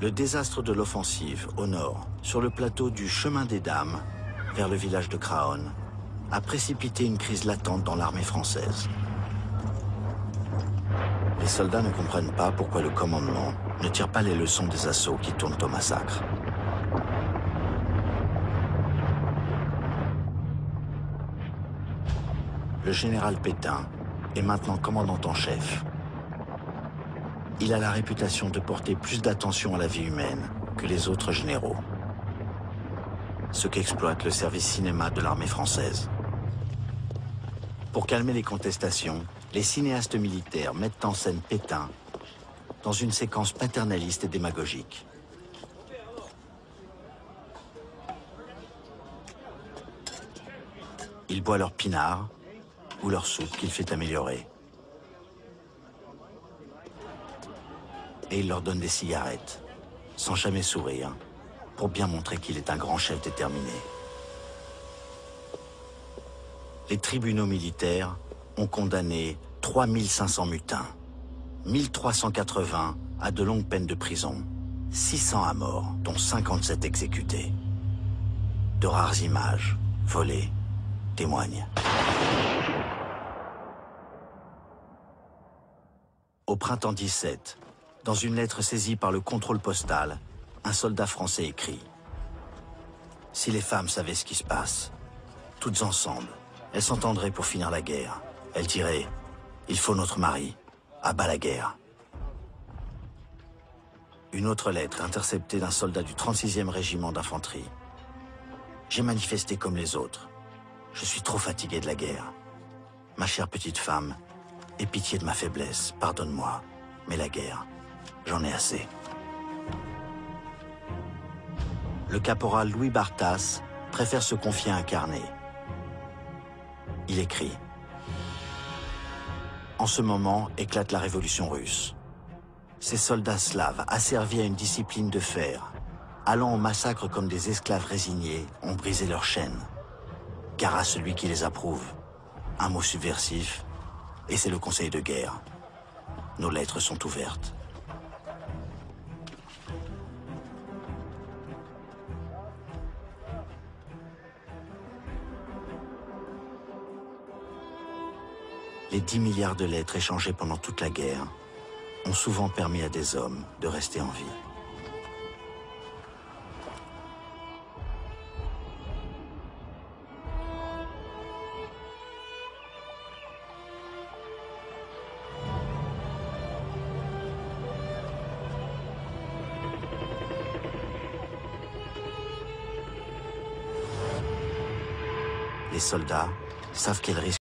Le désastre de l'offensive, au nord, sur le plateau du Chemin des Dames, vers le village de Craonne, a précipité une crise latente dans l'armée française. Les soldats ne comprennent pas pourquoi le commandement ne tire pas les leçons des assauts qui tournent au massacre. Le général Pétain est maintenant commandant en chef. Il a la réputation de porter plus d'attention à la vie humaine que les autres généraux. Ce qu'exploite le service cinéma de l'armée française. Pour calmer les contestations, les cinéastes militaires mettent en scène Pétain dans une séquence paternaliste et démagogique. Il boit leur pinard ou leur soupe qu'il fait améliorer. Et il leur donne des cigarettes, sans jamais sourire, pour bien montrer qu'il est un grand chef déterminé. Les tribunaux militaires ont condamné 3500 mutins, 1380 à de longues peines de prison, 600 à mort, dont 57 exécutés. De rares images, volées, témoignent. Au printemps 17, dans une lettre saisie par le contrôle postal, un soldat français écrit « Si les femmes savaient ce qui se passe, toutes ensemble, elles s'entendraient pour finir la guerre. Elles diraient « Il faut notre mari, à bas la guerre ». Une autre lettre interceptée d'un soldat du 36e régiment d'infanterie. « J'ai manifesté comme les autres. Je suis trop fatigué de la guerre. Ma chère petite femme, aie pitié de ma faiblesse, pardonne-moi, mais la guerre, j'en ai assez. » Le caporal Louis Barthas préfère se confier à un carnet. Il écrit « En ce moment éclate la révolution russe. Ces soldats slaves, asservis à une discipline de fer, allant au massacre comme des esclaves résignés, ont brisé leurs chaînes. Car à celui qui les approuve, un mot subversif, et c'est le conseil de guerre. Nos lettres sont ouvertes. » Les 10 milliards de lettres échangées pendant toute la guerre ont souvent permis à des hommes de rester en vie. Les soldats savent quels risques